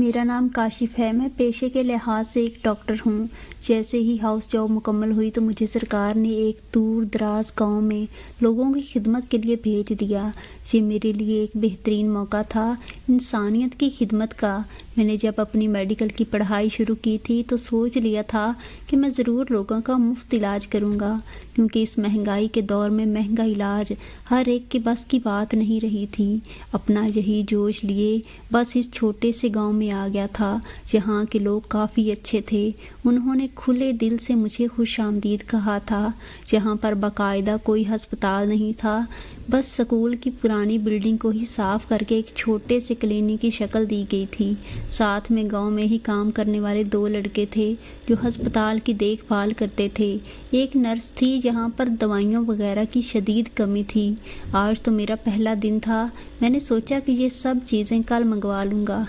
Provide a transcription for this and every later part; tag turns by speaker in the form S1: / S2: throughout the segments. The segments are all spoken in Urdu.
S1: میرا نام کاشف ہے۔ میں پیشے کے لحاظ سے ایک ڈاکٹر ہوں۔ جیسے ہی ہاؤس جاب مکمل ہوئی تو مجھے سرکار نے ایک دور دراز گاؤں میں لوگوں کی خدمت کے لیے بھیج دیا۔ یہ میرے لیے ایک بہترین موقع تھا انسانیت کی خدمت کا۔ میں نے جب اپنی میڈیکل کی پڑھائی شروع کی تھی تو سوچ لیا تھا کہ میں ضرور لوگوں کا مفت علاج کروں گا، کیونکہ اس مہنگائی کے دور میں مہنگا علاج ہر ایک کے بس کی بات نہیں رہی تھی۔ اپنا یہی جوش لیے بس اس چھوٹے سے گاؤں میں آ گیا تھا، جہاں کے لوگ کافی اچھے تھے۔ انہوں نے کھلے دل سے مجھے خوش آمدید کہا تھا۔ جہاں پر باقاعدہ کوئی ہسپتال نہیں تھا، بس سکول کی پرانی بلڈنگ کو ہی صاف کر کے ایک چھوٹے سے کلینک کی شکل دی گئی تھی۔ ساتھ میں گاؤں میں ہی کام کرنے والے 2 لڑکے تھے جو ہسپتال کی دیکھ بھال کرتے تھے۔ ایک نرس تھی جہاں پر دوائیوں وغیرہ کی شدید کمی تھی۔ آج تو میرا پہلا دن تھا۔ میں نے سوچا کہ یہ سب چیزیں کل منگوا لوں گا۔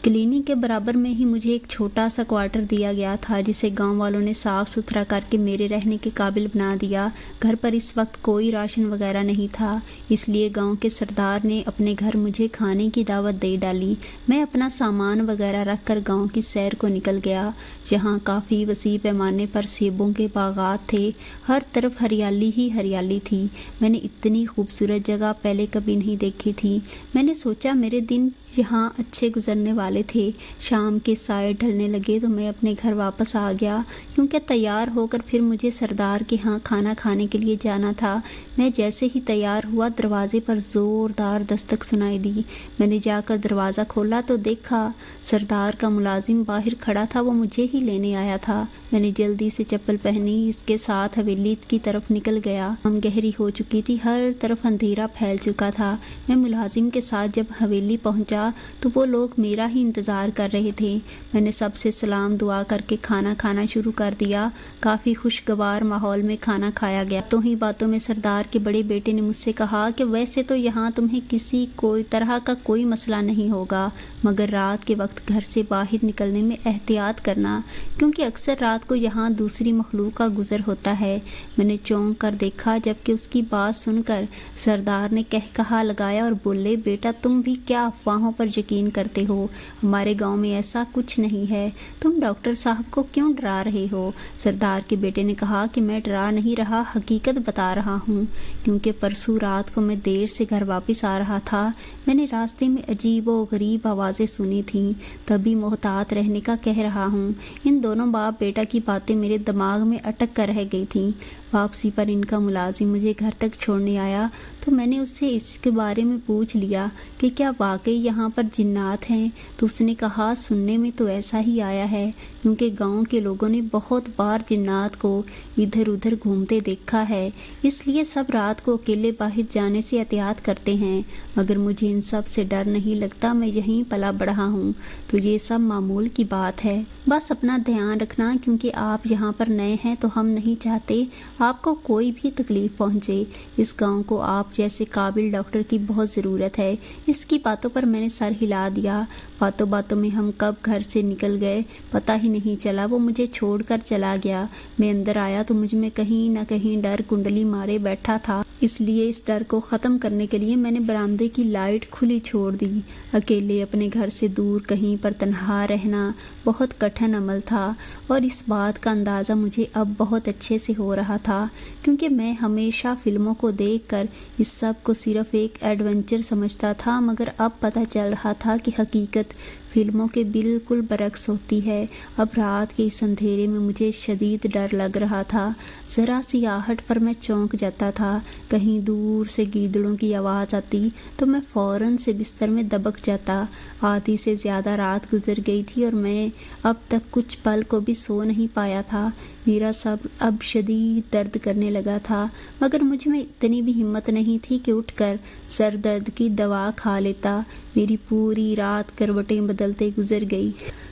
S1: کلینک کے برابر میں ہی مجھے ایک چھوٹا سا کوارٹر دیا گیا تھا، جسے گاؤں والوں نے صاف ستھرا کر کے میرے رہنے کے قابل بنا دیا۔ گھر پر اس وقت کوئی راشن وغیرہ نہیں تھا، اس لیے گاؤں کے سردار نے اپنے گھر مجھے کھانے کی دعوت دے ڈالی۔ میں اپنا سامان وغیرہ رکھ کر گاؤں کی سیر کو نکل گیا، جہاں کافی وسیع پیمانے پر سیبوں کے باغات تھے۔ ہر طرف ہریالی ہی ہریالی تھی۔ میں نے اتنی خوبصورت جگہ پہلے کبھی نہیں دیکھی تھی۔ میں نے سوچا میرے دن یہاں اچھے گزرنے والے تھے۔ شام کے سائے ڈھلنے لگے تو میں اپنے گھر واپس آ گیا، کیونکہ تیار ہو کر پھر مجھے سردار کے ہاں کھانا کھانے کے لیے جانا تھا۔ میں جیسے ہی تیار ہوا دروازے پر زوردار دستک سنائی دی۔ میں نے جا کر دروازہ کھولا تو دیکھا سردار کا ملازم باہر کھڑا تھا، وہ مجھے ہی لینے آیا تھا۔ میں نے جلدی سے چپل پہنی، اس کے ساتھ حویلی کی طرف نکل گیا۔ شام گہری ہو چکی تھی، ہر طرف اندھیرا پھیل چکا تھا۔ میں ملازم کے ساتھ جب حویلی پہنچا تو وہ لوگ میرا ہی انتظار کر رہے تھے۔ میں نے سب سے سلام دعا کر کے کھانا کھانا شروع کر دیا۔ کافی خوشگوار ماحول میں کھانا کھایا گیا۔ باتوں میں سردار کے بڑے بیٹے نے مجھ سے کہا کہ ویسے تو یہاں تمہیں کسی کوئی طرح کا کوئی مسئلہ نہیں ہوگا، مگر رات کے وقت گھر سے باہر نکلنے میں احتیاط کرنا، کیونکہ اکثر رات کو یہاں دوسری مخلوق کا گزر ہوتا ہے۔ میں نے چونک کر دیکھا، جبکہ اس کی بات سن کر سردار نے کہا لگایا اور بولے، بیٹا تم بھی کیا افواہوں پر یقین کرتے ہو؟ ہمارے گاؤں میں ایسا کچھ نہیں ہے، تم ڈاکٹر صاحب کو کیوں ڈرا رہے ہو؟ سردار کے بیٹے نے کہا کہ میں ڈرا نہیں رہا، حقیقت بتا رہا ہوں، کیونکہ پرسوں رات کو میں دیر سے گھر واپس آ رہا تھا۔ میں نے راستے میں عجیب و غریب آوازیں سنی تھیں، تبھی محتاط رہنے کا کہہ رہا ہوں۔ ان دونوں باپ بیٹا کی باتیں میرے دماغ میں اٹک کر رہ گئی تھیں۔ واپسی پر ان کا ملازم مجھے گھر تک چھوڑنے آیا تو میں نے اس سے اس کے بارے میں پوچھ لیا کہ کیا واقعی یہاں پر جنات ہیں؟ تو اس نے کہا سننے میں تو ایسا ہی آیا ہے، کیونکہ گاؤں کے لوگوں نے بہت بار جنات کو ادھر ادھر گھومتے دیکھا ہے، اس لیے سب رات کو اکیلے باہر جانے سے احتیاط کرتے ہیں، مگر مجھے ان سب سے ڈر نہیں لگتا، میں یہیں پلا بڑھا ہوں، تو یہ سب معمول کی بات ہے۔ بس اپنا دھیان رکھنا، کیونکہ آپ یہاں پر نئے ہیں تو ہم نہیں چاہتے آپ کو کوئی بھی تکلیف پہنچے۔ اس گاؤں کو آپ جیسے قابل ڈاکٹر کی بہت ضرورت ہے۔ اس کی باتوں پر میں نے سر ہلا دیا۔ باتوں باتوں میں ہم کب گھر سے نکل گئے پتہ ہی نہیں چلا۔ وہ مجھے چھوڑ کر چلا گیا۔ میں اندر آیا تو مجھ میں کہیں نہ کہیں ڈر کنڈلی مارے بیٹھا تھا، اس لیے اس ڈر کو ختم کرنے کے لیے میں نے برآمدے کی لائٹ کھلی چھوڑ دی۔ اکیلے اپنے گھر سے دور کہیں پر تنہا رہنا بہت کٹھن عمل تھا، اور اس بات کا اندازہ مجھے اب بہت اچھے سے ہو رہا تھا، کیونکہ میں ہمیشہ فلموں کو دیکھ کر اس سب کو صرف ایک ایڈونچر سمجھتا تھا، مگر اب پتہ چل رہا تھا کہ حقیقت فلموں کے بالکل برعکس ہوتی ہے۔ اب رات کے اس اندھیرے میں مجھے شدید ڈر لگ رہا تھا۔ ذرا سی آہٹ پر میں چونک جاتا تھا۔ کہیں دور سے گیدڑوں کی آواز آتی تو میں فوراً سے بستر میں دبک جاتا۔ آدھی سے زیادہ رات گزر گئی تھی اور میں اب تک کچھ پل کو بھی سو نہیں پایا تھا۔ میرا سر اب شدید درد کرنے لگا تھا، مگر مجھ میں اتنی بھی ہمت نہیں تھی کہ اٹھ کر سر درد کی دوا کھا لیتا۔ میری پوری رات کروٹیں بدلتے گزر گئی۔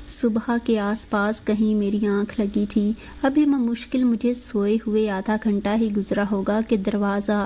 S1: صبح کے آس پاس کہیں میری آنکھ لگی تھی۔ ابھی مشکل مجھے سوئے ہوئے آدھا گھنٹہ ہی گزرا ہوگا کہ دروازہ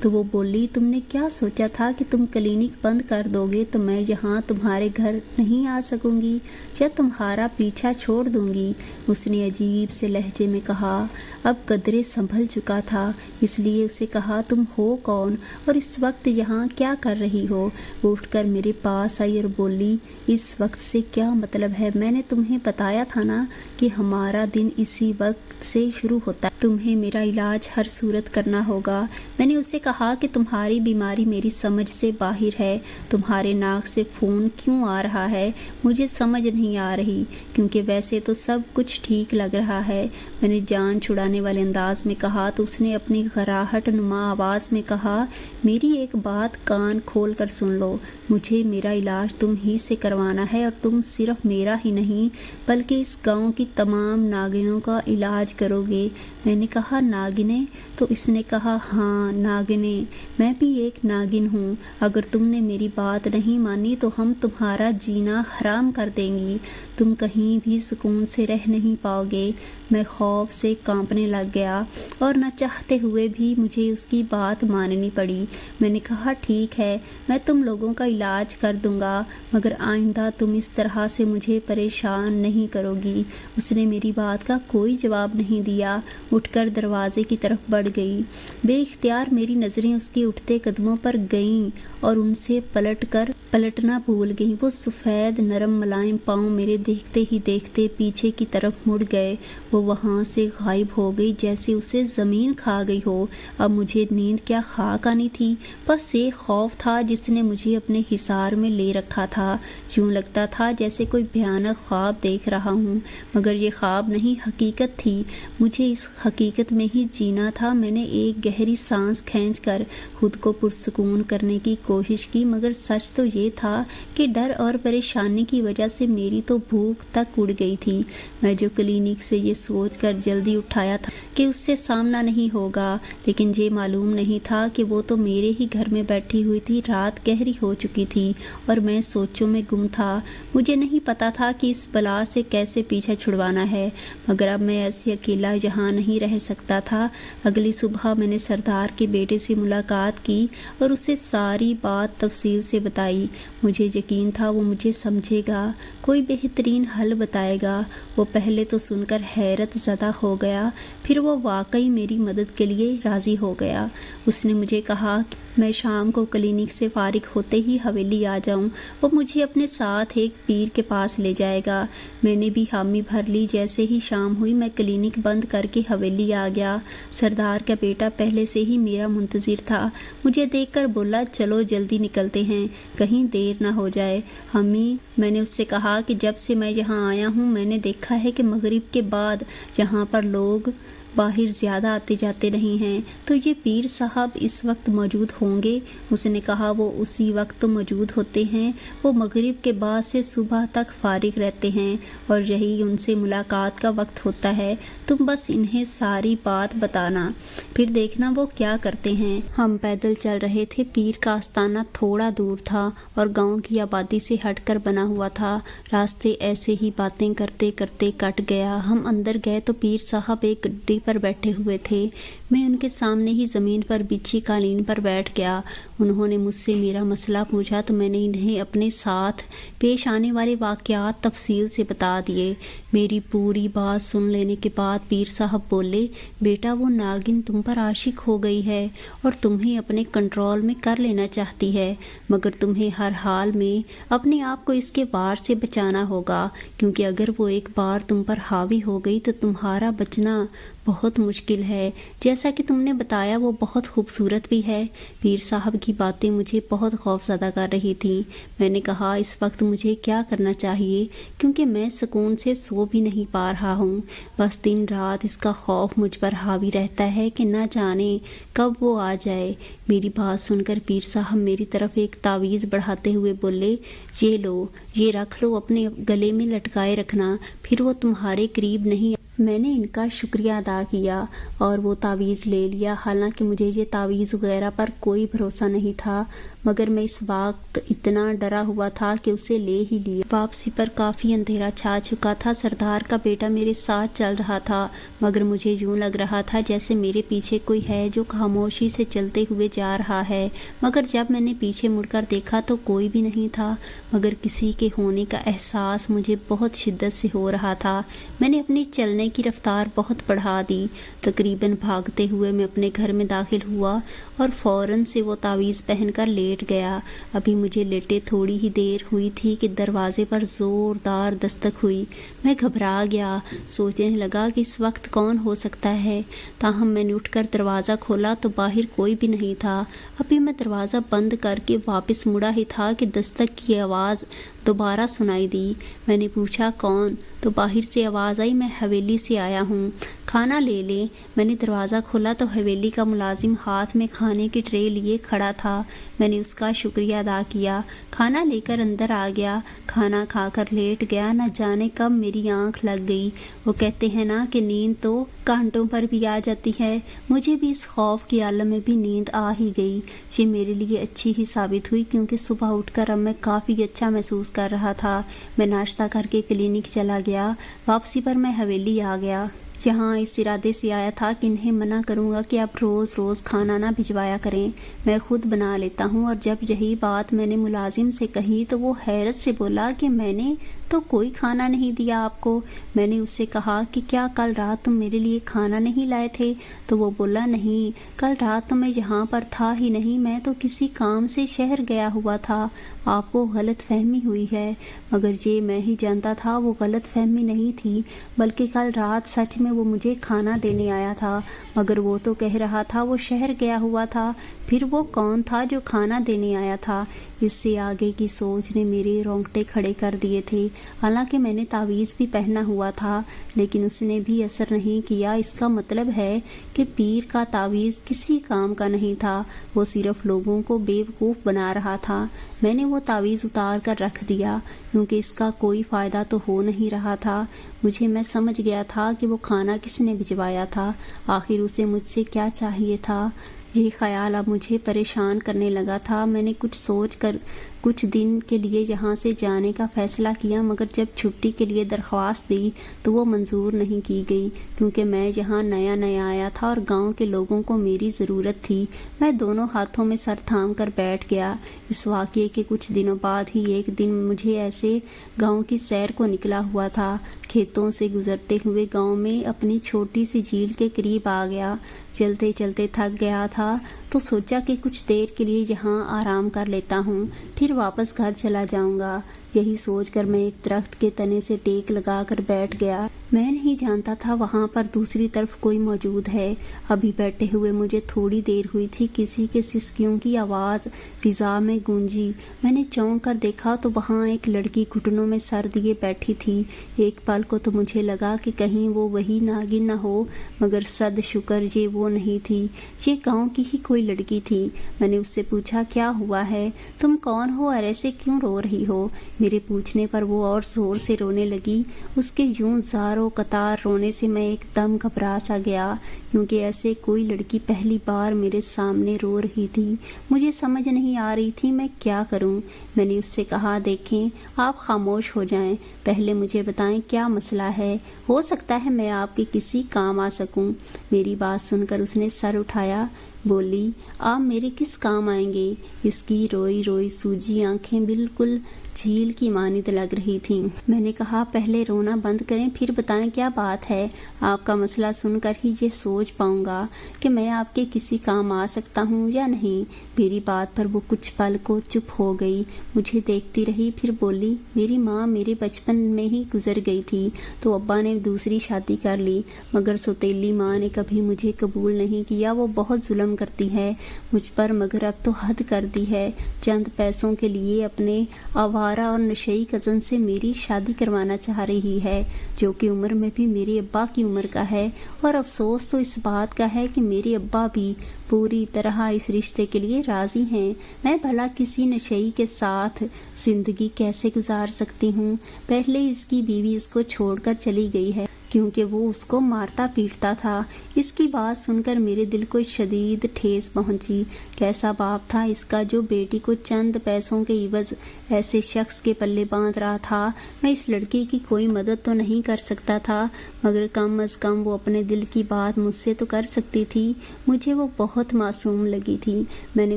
S1: تو وہ بولی تم نے کیا سوچا تھا کہ تم کلینک بند کر دو گے تو میں یہاں تمہارے گھر نہیں آ سکوں گی یا تمہارا پیچھا چھوڑ دوں گی؟ اس نے عجیب سے لہجے میں کہا۔ اب قدرے سنبھل چکا تھا، اس لیے اسے کہا تم ہو کون اور اس وقت یہاں کیا کر رہی ہو؟ وہ اٹھ کر میرے پاس آئی اور بولی اس وقت سے کیا مطلب ہے؟ میں نے تمہیں بتایا تھا نا کہ ہمارا دن اسی وقت سے شروع ہوتا ہے، تمہیں میرا علاج ہر صورت کرنا ہوگا۔ میں نے اسے کہا کہ تمہاری بیماری میری سمجھ سے باہر ہے، تمہارے ناک سے خون کیوں آ رہا ہے مجھے سمجھ نہیں آ رہی، کیونکہ ویسے تو سب کچھ ٹھیک لگ رہا ہے۔ میں نے جان چھڑانے والے انداز میں کہا تو اس نے اپنی گھراہٹ نما آواز میں کہا میری ایک بات کان کھول کر سن لو، مجھے میرا علاج تم ہی سے کروانا ہے، اور تم صرف میرا ہی نہیں بلکہ اس گاؤں کی تمام ناگنوں کا علاج کرو گے۔ میں نے کہا ناگنیں؟ تو اس نے کہا ہاں ناگنیں، میں بھی ایک ناگن ہوں، اگر تم نے میری بات نہیں مانی تو ہم تمہارا جینا حرام کر دیں گی، تم کہیں بھی سکون سے رہ نہیں پاؤ گے۔ میں خوف سے کانپنے لگ گیا اور نہ چاہتے ہوئے بھی مجھے اس کی بات ماننی پڑی۔ میں نے کہا ٹھیک ہے، میں تم لوگوں کا علاج کر دوں گا، مگر آئندہ تم اس طرح سے مجھے پریشان نہیں کرو گی۔ اس نے میری بات کا کوئی جواب نہیں دیا، اٹھ کر دروازے کی طرف بڑھ گئی۔ بے اختیار میری نظریں اس کے اٹھتے قدموں پر گئیں اور ان سے پلٹنا بھول گئیں۔ وہ سفید نرم ملائم پاؤں میرے دیکھتے ہی دیکھتے پیچھے کی طرف مڑ گئے، وہ وہاں سے غائب ہو گئی جیسے اسے زمین کھا گئی ہو۔ اب مجھے نیند کیا خاک آنی تھی، بس ایک خوف تھا جس نے مجھے اپنے حصار میں لے رکھا تھا۔ یوں لگتا تھا جیسے کوئی بھیانک خواب دیکھ رہا ہوں، مگر یہ خواب نہیں حقیقت تھی، مجھے اس حقیقت میں ہی جینا تھا۔ میں نے ایک گہری سانس کھینچ کر خود کو پرسکون کرنے کی کوشش کی، مگر سچ تو یہ تھا کہ ڈر اور پریشانی کی وجہ سے میری تو بھوک تک اڑ گئی تھی۔ میں جو کلینک سے یہ سوچ کر جلدی اٹھایا تھا کہ اس سے سامنا نہیں ہوگا، لیکن یہ معلوم نہیں تھا کہ وہ تو میرے ہی گھر میں بیٹھی ہوئی تھی۔ رات گہری ہو چکی تھی اور میں سوچوں میں گم تھا۔ مجھے نہیں پتا تھا کہ اس بلا سے کیسے پیچھا چھڑوانا ہے، مگر اب میں ایسے اکیلا یہاں نہیں رہ سکتا تھا۔ اگلی صبح میں نے سردار کے بیٹے سے ملاقات کی اور اسے ساری بات تفصیل سے بتائی۔ مجھے یقین تھا وہ مجھے سمجھے گا، کوئی بہترین حل بتائے گا۔ وہ پہلے تو سن کر حیرت زدہ ہو گیا، پھر وہ واقعی میری مدد کے لیے راضی ہو گیا۔ اس نے مجھے کہا کہ میں شام کو کلینک سے فارغ ہوتے ہی حویلی آ جاؤں، وہ مجھے اپنے ساتھ ایک پیر کے پاس لے جائے گا۔ میں نے بھی حامی بھر لی۔ جیسے ہی شام ہوئی میں کلینک بند کر کے حویلی آ گیا۔ سردار کا بیٹا پہلے سے ہی میرا منتظر تھا، مجھے دیکھ کر بولا چلو جلدی نکلتے ہیں، کہیں دیر نہ ہو جائے۔ حامی، میں نے اس سے کہا کہ جب سے میں یہاں آیا ہوں میں نے دیکھا ہے کہ مغرب کے بعد یہاں پر لوگ باہر زیادہ آتے جاتے نہیں ہیں، تو یہ پیر صاحب اس وقت موجود ہوں گے؟ اس نے کہا وہ اسی وقت تو موجود ہوتے ہیں، وہ مغرب کے بعد سے صبح تک فارغ رہتے ہیں اور یہی ان سے ملاقات کا وقت ہوتا ہے۔ تم بس انہیں ساری بات بتانا، پھر دیکھنا وہ کیا کرتے ہیں۔ ہم پیدل چل رہے تھے۔ پیر کا آستانہ تھوڑا دور تھا اور گاؤں کی آبادی سے ہٹ کر بنا ہوا تھا۔ راستے ایسے ہی باتیں کرتے کرتے کٹ گیا۔ ہم اندر گئے تو پیر صاحب ایک گدی پر بیٹھے ہوئے تھے۔ میں ان کے سامنے ہی زمین پر بچھی قالین پر بیٹھ گیا۔ انہوں نے مجھ سے میرا مسئلہ پوچھا تو میں نے انہیں اپنے ساتھ پیش آنے والے واقعات تفصیل سے بتا دیے۔ میری پوری بات سن لینے کے بعد پیر صاحب بولے بیٹا وہ ناگن تم پر عاشق ہو گئی ہے اور تمہیں اپنے کنٹرول میں کر لینا چاہتی ہے، مگر تمہیں ہر حال میں اپنے آپ کو اس کے وار سے بچانا ہوگا، کیونکہ اگر وہ ایک بار تم پر حاوی ہو گئی تو تمہارا بچنا بہت مشکل ہے۔ جیسا کہ تم نے بتایا وہ بہت خوبصورت بھی ہے۔ پیر صاحب کی باتیں مجھے بہت خوف زدہ کر رہی تھیں۔ میں نے کہا اس وقت مجھے کیا کرنا چاہیے، کیونکہ میں سکون سے سو بھی نہیں پا رہا ہوں، بس دن رات اس کا خوف مجھ پر حاوی رہتا ہے کہ نہ جانے کب وہ آ جائے۔ میری بات سن کر پیر صاحب میری طرف ایک تعویذ بڑھاتے ہوئے بولے یہ لو، یہ رکھ لو، اپنے گلے میں لٹکائے رکھنا، پھر وہ تمہارے قریب نہیں میں نے ان کا شکریہ ادا کیا اور وہ تعویذ لے لیا، حالانکہ مجھے یہ تعویذ وغیرہ پر کوئی بھروسہ نہیں تھا، مگر میں اس وقت اتنا ڈرا ہوا تھا کہ اسے لے ہی لیا۔ واپسی پر کافی اندھیرا چھا چکا تھا۔ سردار کا بیٹا میرے ساتھ چل رہا تھا، مگر مجھے یوں لگ رہا تھا جیسے میرے پیچھے کوئی ہے جو خاموشی سے چلتے ہوئے جا رہا ہے، مگر جب میں نے پیچھے مڑ کر دیکھا تو کوئی بھی نہیں تھا، مگر کسی کے ہونے کا احساس مجھے بہت شدت سے ہو رہا تھا۔ میں نے اپنی چلنے کی رفتار بہت بڑھا دی۔ تقریباً بھاگتے ہوئے میں اپنے گھر میں داخل ہوا اور فوراً سے وہ تعویذ پہن کر لیٹ گیا۔ ابھی مجھے لیٹے تھوڑی ہی دیر ہوئی تھی کہ دروازے پر زوردار دستک ہوئی۔ میں گھبرا گیا، سوچنے لگا کہ اس وقت کون ہو سکتا ہے۔ تاہم میں نے اٹھ کر دروازہ کھولا تو باہر کوئی بھی نہیں تھا۔ ابھی میں دروازہ بند کر کے واپس مڑا ہی تھا کہ دستک کی آواز دوبارہ سنائی دی۔ میں نے پوچھا کون؟ تو باہر سے آواز آئی، میں حویلی سے آیا ہوں، کھانا لے لیں۔ میں نے دروازہ کھولا تو حویلی کا ملازم ہاتھ میں کھانے کی ٹرے لیے کھڑا تھا۔ میں نے اس کا شکریہ ادا کیا، کھانا لے کر اندر آ گیا، کھانا کھا کر لیٹ گیا۔ نہ جانے کب میری آنکھ لگ گئی۔ وہ کہتے ہیں نا کہ نیند تو کانٹوں پر بھی آ جاتی ہے، مجھے بھی اس خوف کے عالم میں بھی نیند آ ہی گئی۔ یہ میرے لیے اچھی ہی ثابت ہوئی، کیونکہ صبح اٹھ کر اب میں کافی اچھا محسوس کر رہا تھا۔ میں ناشتہ کر کے کلینک چلا گیا۔ واپسی پر میں حویلی آ گیا، جہاں اس ارادے سے آیا تھا کہ انہیں منع کروں گا کہ اب روز روز کھانا نہ بھجوایا کریں، میں خود بنا لیتا ہوں۔ اور جب یہی بات میں نے ملازم سے کہی تو وہ حیرت سے بولا کہ میں نے تو کوئی کھانا نہیں دیا آپ کو۔ میں نے اس سے کہا کہ کیا کل رات تم میرے لیے کھانا نہیں لائے تھے؟ تو وہ بولا نہیں، کل رات تو میں یہاں پر تھا ہی نہیں، میں تو کسی کام سے شہر گیا ہوا تھا، آپ کو غلط فہمی ہوئی ہے۔ مگر یہ میں ہی جانتا تھا وہ غلط فہمی نہیں تھی، بلکہ کل رات سچ میں وہ مجھے کھانا دینے آیا تھا، مگر وہ تو کہہ رہا تھا وہ شہر گیا ہوا تھا۔ پھر وہ کون تھا جو کھانا دینے آیا تھا؟ اس سے آگے کی سوچ نے میرے رونگٹے کھڑے کر دیے تھے۔ حالانکہ میں نے تعویذ بھی پہنا ہوا تھا، لیکن اس نے بھی اثر نہیں کیا۔ اس کا مطلب ہے کہ پیر کا تعویذ کسی کام کا نہیں تھا، وہ صرف لوگوں کو بے وقوف بنا رہا تھا۔ میں نے وہ تعویذ اتار کر رکھ دیا، کیونکہ اس کا کوئی فائدہ تو ہو نہیں رہا تھا۔ میں سمجھ گیا تھا کہ وہ کھانا کس نے بھجوایا تھا، آخر اسے مجھ سے کیا چاہیے تھا۔ یہ خیال اب مجھے پریشان کرنے لگا تھا۔ میں نے کچھ سوچ کر کچھ دن کے لیے یہاں سے جانے کا فیصلہ کیا، مگر جب چھٹی کے لیے درخواست دی تو وہ منظور نہیں کی گئی، کیونکہ میں یہاں نیا نیا آیا تھا اور گاؤں کے لوگوں کو میری ضرورت تھی۔ میں دونوں ہاتھوں میں سر تھام کر بیٹھ گیا۔ اس واقعے کے کچھ دنوں بعد ہی ایک دن مجھے ایسے گاؤں کی سیر کو نکلا ہوا تھا، کھیتوں سے گزرتے ہوئے گاؤں میں اپنی چھوٹی سی جھیل کے قریب آ گیا۔ چلتے چلتے تھک گیا تھا تو سوچا کہ کچھ دیر کے لیے یہاں آرام کر لیتا ہوں، پھر واپس گھر چلا جاؤں گا۔ یہی سوچ کر میں ایک درخت کے تنے سے ٹیک لگا کر بیٹھ گیا۔ میں نہیں جانتا تھا وہاں پر دوسری طرف کوئی موجود ہے۔ ابھی بیٹھے ہوئے مجھے تھوڑی دیر ہوئی تھی، کسی کے سسکیوں کی آواز فضا میں گونجی۔ میں نے چونک کر دیکھا تو وہاں ایک لڑکی گھٹنوں میں سر دیے بیٹھی تھی۔ ایک پل کو تو مجھے لگا کہ کہیں وہ وہی ناگن نہ ہو، مگر صد شکر یہ وہ نہیں تھی، یہ گاؤں کی ہی کوئی لڑکی تھی۔ میں نے اس سے پوچھا کیا ہوا ہے، تم کون ہو اور ایسے کیوں رو رہی ہو؟ میرے پوچھنے پر وہ اور زور سے رونے لگی۔ اس کے یوں زار و قطار رونے سے میں ایک دم گھبرا سا گیا، کیونکہ ایسے کوئی لڑکی پہلی بار میرے سامنے رو رہی تھی۔ مجھے سمجھ نہیں آ رہی تھی میں کیا کروں۔ میں نے اس سے کہا دیکھیں آپ خاموش ہو جائیں، پہلے مجھے بتائیں کیا مسئلہ ہے، ہو سکتا ہے میں آپ کے کسی کام آ سکوں۔ میری بات سن کر اس نے سر اٹھایا، بولی آپ میرے کس کام آئیں گے؟ اس کی روئی روئی سوجی آنکھیں بالکل جھیل کی مانند لگ رہی تھیں۔ میں نے کہا پہلے رونا بند کریں پھر بتائیں کیا بات ہے، آپ کا مسئلہ سن کر ہی یہ سوچ پاؤں گا کہ میں آپ کے کسی کام آ سکتا ہوں یا نہیں۔ میری بات پر وہ کچھ پل کو چپ ہو گئی، مجھے دیکھتی رہی، پھر بولی میری ماں میرے بچپن میں ہی گزر گئی تھی تو ابا نے دوسری شادی کر لی، مگر سوتیلی ماں نے کبھی مجھے قبول نہیں کیا، وہ بہت ظلم کرتی ہے مجھ پر، مگر اب تو حد کر دی ہے، چند پیسوں کے لیے اپنے آوارہ اور نشئی کزن سے میری شادی کروانا چاہ رہی ہے، جو کہ عمر میں بھی میرے ابا کی عمر کا ہے، اور افسوس تو اس بات کا ہے کہ میرے ابا بھی پوری طرح اس رشتے کے لیے راضی ہیں۔ میں بھلا کسی نشئی کے ساتھ زندگی کیسے گزار سکتی ہوں؟ پہلے اس کی بیوی اس کو چھوڑ کر چلی گئی ہے، کیونکہ وہ اس کو مارتا پیٹتا تھا۔ اس کی بات سن کر میرے دل کو شدید ٹھیس پہنچی۔ کیسا باپ تھا اس کا جو بیٹی کو چند پیسوں کے عوض ایسے شخص کے پلے باندھ رہا تھا۔ میں اس لڑکی کی کوئی مدد تو نہیں کر سکتا تھا، مگر کم از کم وہ اپنے دل کی بات مجھ سے تو کر سکتی تھی۔ مجھے وہ بہت معصوم لگی تھی۔ میں نے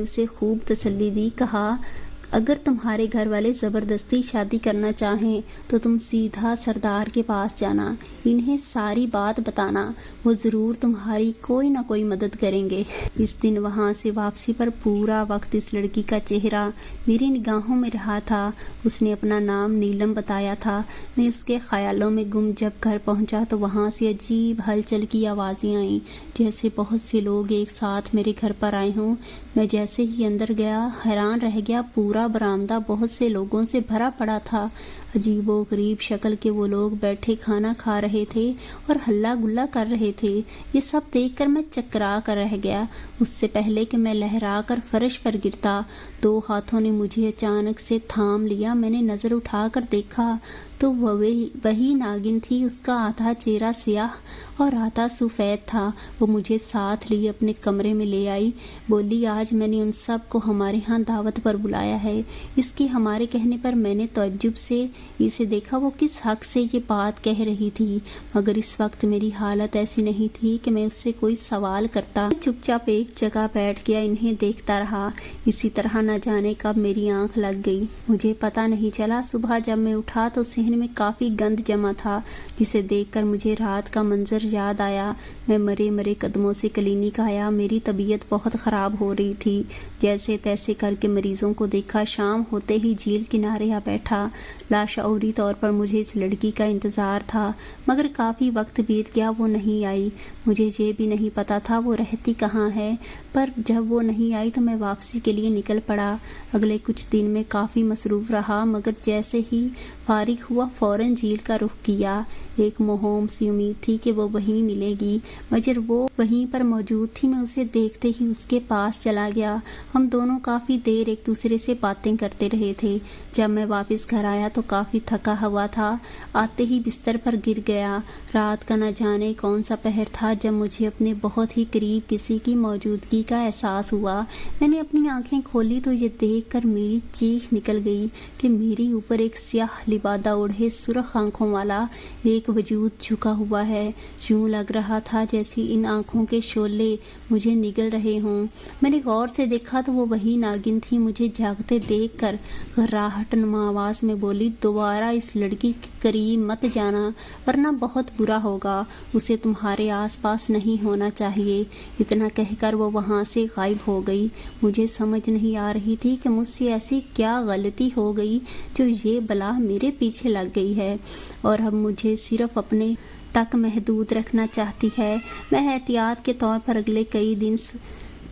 S1: اسے خوب تسلی دی، کہا اگر تمہارے گھر والے زبردستی شادی کرنا چاہیں تو تم سیدھا سردار کے پاس جانا، انہیں ساری بات بتانا، وہ ضرور تمہاری کوئی نہ کوئی مدد کریں گے۔ اس دن وہاں سے واپسی پر پورا وقت اس لڑکی کا چہرہ میری نگاہوں میں رہا تھا۔ اس نے اپنا نام نیلم بتایا تھا۔ میں اس کے خیالوں میں گم جب گھر پہنچا تو وہاں سے عجیب ہلچل کی آوازیں آئیں، جیسے بہت سے لوگ ایک ساتھ میرے گھر پر آئے ہوں۔ میں جیسے ہی اندر گیا حیران رہ گیا۔ پورا برآمدہ بہت سے لوگوں سے بھرا پڑا تھا۔ عجیب و غریب شکل کے وہ لوگ بیٹھے کھانا کھا رہے تھے اور ہلا گلا کر رہے تھے۔ یہ سب دیکھ کر میں چکرا کر رہ گیا۔ اس سے پہلے کہ میں لہرا کر فرش پر گرتا، دو ہاتھوں نے مجھے اچانک سے تھام لیا۔ میں نے نظر اٹھا کر دیکھا تو وہی ناگن تھی۔ اس کا آدھا چہرہ سیاہ اور آدھا سفید تھا۔ وہ مجھے ساتھ لیے اپنے کمرے میں لے آئی، بولی آج میں نے ان سب کو ہمارے ہاں دعوت پر بلایا ہے۔ اس کی ہمارے کہنے پر میں نے تعجب سے اسے دیکھا، وہ کس حق سے یہ بات کہہ رہی تھی، مگر اس وقت میری حالت ایسی نہیں تھی کہ میں اس سے کوئی سوال کرتا۔ میں چپ چاپ ایک جگہ بیٹھ گیا، انہیں دیکھتا رہا۔ اسی طرح نہ جانے کب میری آنکھ لگ گئی، مجھے پتہ نہیں چلا۔ صبح جب میں اٹھا تو صحن میں کافی گند جمع تھا، جسے دیکھ کر مجھے رات کا منظر یاد آیا۔ میں مرے مرے قدموں سے کلینک آیا۔ میری طبیعت بہت خراب ہو رہی تھی۔ جیسے تیسے کر کے مریضوں کو دیکھا۔ شام ہوتے ہی جھیل کنارے آ بیٹھا۔ لاشعوری طور پر مجھے اس لڑکی کا انتظار تھا، مگر کافی وقت بیت گیا، وہ نہیں آئی۔ مجھے یہ بھی نہیں پتا تھا وہ رہتی کہاں ہے، پر جب وہ نہیں آئی تو میں واپسی کے لیے نکل پڑا۔ اگلے کچھ دن میں کافی مصروف رہا، مگر جیسے ہی فارغ ہوا فوراً جھیل کا رخ کیا۔ ایک موہوم سی امید تھی کہ وہ وہیں ملے گی، مگر وہ وہیں پر موجود تھی۔ میں اسے دیکھتے ہی اس کے پاس چلا گیا۔ ہم دونوں کافی دیر ایک دوسرے سے باتیں کرتے رہے تھے۔ جب میں واپس گھر آیا تو کافی تھکا ہوا تھا، آتے ہی بستر پر گر گیا۔ رات کا نہ جانے کون سا پہر تھا جب مجھے اپنے بہت ہی قریب کسی کی موجودگی کا احساس ہوا۔ میں نے اپنی آنکھیں کھولی تو یہ دیکھ کر میری چیخ نکل گئی کہ میرے اوپر ایک سیاہ لبادہ اوڑھے سرخ آنکھوں والا ایک وجود جھکا ہوا ہے۔ یوں لگ رہا تھا جیسے ان آنکھوں کے شعلے مجھے نگل رہے ہوں۔ میں نے غور سے دیکھا تو وہ وہی ناگن تھی۔ مجھے جاگتے دیکھ کر گھراہٹ نما آواز میں بولی دوبارہ اس لڑکی کے قریب مت جانا، ورنہ بہت برا ہوگا، اسے تمہارے آس پاس نہیں ہونا چاہیے۔ اتنا کہہ کر وہ وہاں سے غائب ہو گئی۔ مجھے سمجھ نہیں آ رہی تھی کہ مجھ سے ایسی کیا غلطی ہو گئی جو یہ بلا میرے پیچھے لگ گئی ہے اور اب مجھے صرف اپنے تک محدود رکھنا چاہتی ہے۔ میں احتیاط کے طور پر اگلے کئی دن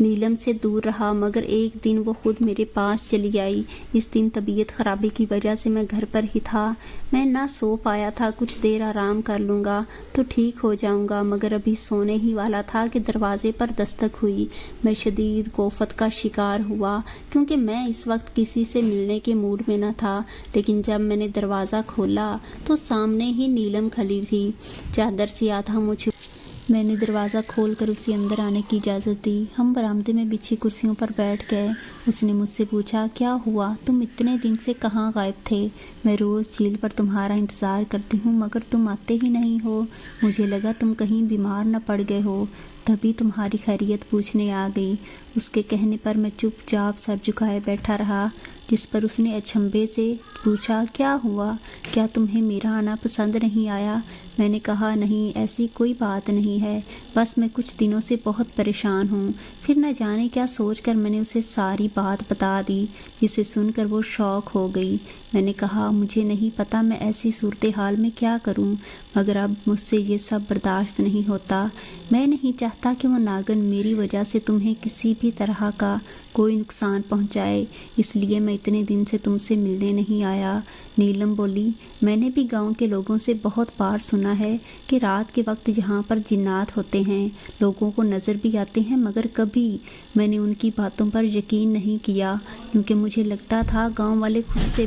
S1: نیلم سے دور رہا، مگر ایک دن وہ خود میرے پاس چلی آئی۔ اس دن طبیعت خرابی کی وجہ سے میں گھر پر ہی تھا۔ میں نہ سو پایا تھا۔ کچھ دیر آرام کر لوں گا تو ٹھیک ہو جاؤں گا، مگر ابھی سونے ہی والا تھا کہ دروازے پر دستک ہوئی۔ میں شدید کوفت کا شکار ہوا کیونکہ میں اس وقت کسی سے ملنے کے موڈ میں نہ تھا، لیکن جب میں نے دروازہ کھولا تو سامنے ہی نیلم کھڑی تھی، چادر سے آدھا منہ چھپائے۔ میں نے دروازہ کھول کر اسے اندر آنے کی اجازت دی۔ ہم برآمدے میں بچھی کرسیوں پر بیٹھ گئے۔ اس نے مجھ سے پوچھا کیا ہوا، تم اتنے دن سے کہاں غائب تھے؟ میں روز جھیل پر تمہارا انتظار کرتی ہوں مگر تم آتے ہی نہیں ہو۔ مجھے لگا تم کہیں بیمار نہ پڑ گئے ہو، تبھی تمہاری خیریت پوچھنے آ گئی۔ اس کے کہنے پر میں چپ چاپ سر جھکائے بیٹھا رہا، جس پر اس نے اچنبھے سے پوچھا کیا ہوا، کیا تمہیں میرا آنا پسند نہیں آیا؟ میں نے کہا نہیں، ایسی کوئی بات نہیں ہے، بس میں کچھ دنوں سے بہت پریشان ہوں۔ پھر نہ جانے کیا سوچ کر میں نے اسے ساری بات بتا دی، جسے سن کر وہ شوق ہو گئی۔ میں نے کہا مجھے نہیں پتا میں ایسی صورتحال میں کیا کروں، مگر اب مجھ سے یہ سب برداشت نہیں ہوتا۔ میں نہیں چاہتا کہ وہ ناگن میری وجہ سے تمہیں کسی بھی طرح کا کوئی نقصان پہنچائے، اس لیے میں اتنے دن سے تم سے ملنے نہیں آیا۔ نیلم بولی میں نے بھی گاؤں کے لوگوں سے بہت بار سنا ہے کہ رات کے وقت جہاں پر جنات ہوتے ہیں لوگوں کو نظر بھی آتے ہیں، مگر کبھی میں نے ان کی باتوں پر یقین نہیں کیا، کیونکہ مجھے لگتا تھا گاؤں والے خود سے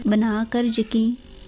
S1: بنا کر یقین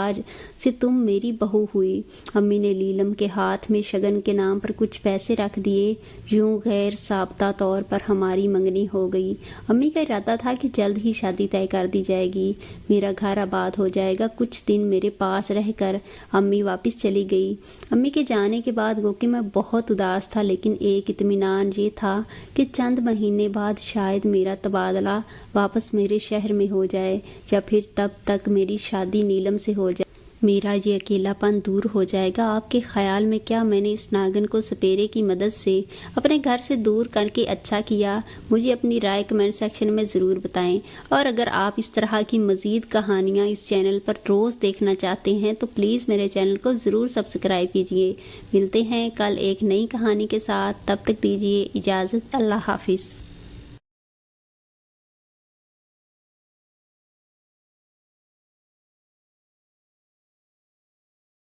S1: آج سے تم میری بہو ہوئی۔ امی نے نیلم کے ہاتھ میں شگن کے نام پر کچھ پیسے رکھ دیے۔ یوں غیر ضابطہ طور پر ہماری منگنی ہو گئی۔ امی کا ارادہ تھا کہ جلد ہی شادی طے کر دی جائے گی، میرا گھر آباد ہو جائے گا۔ کچھ دن میرے پاس رہ کر امی واپس چلی گئی۔ امی کے جانے کے بعد گو کہ میں بہت اداس تھا، لیکن ایک اطمینان یہ تھا کہ چند مہینے بعد شاید میرا تبادلہ واپس میرے شہر میں ہو جائے، یا پھر تب تک میری شادی نیلم سے ہو جائے، میرا یہ اکیلا پن دور ہو جائے گا۔ آپ کے خیال میں کیا میں نے اس ناگن کو سپیرے کی مدد سے اپنے گھر سے دور کر کے اچھا کیا؟ مجھے اپنی رائے کمنٹ سیکشن میں ضرور بتائیں، اور اگر آپ اس طرح کی مزید کہانیاں اس چینل پر روز دیکھنا چاہتے ہیں تو پلیز میرے چینل کو ضرور سبسکرائب کیجیے۔ ملتے ہیں کل ایک نئی کہانی کے ساتھ، تب تک دیجیے اجازت۔ اللہ حافظ۔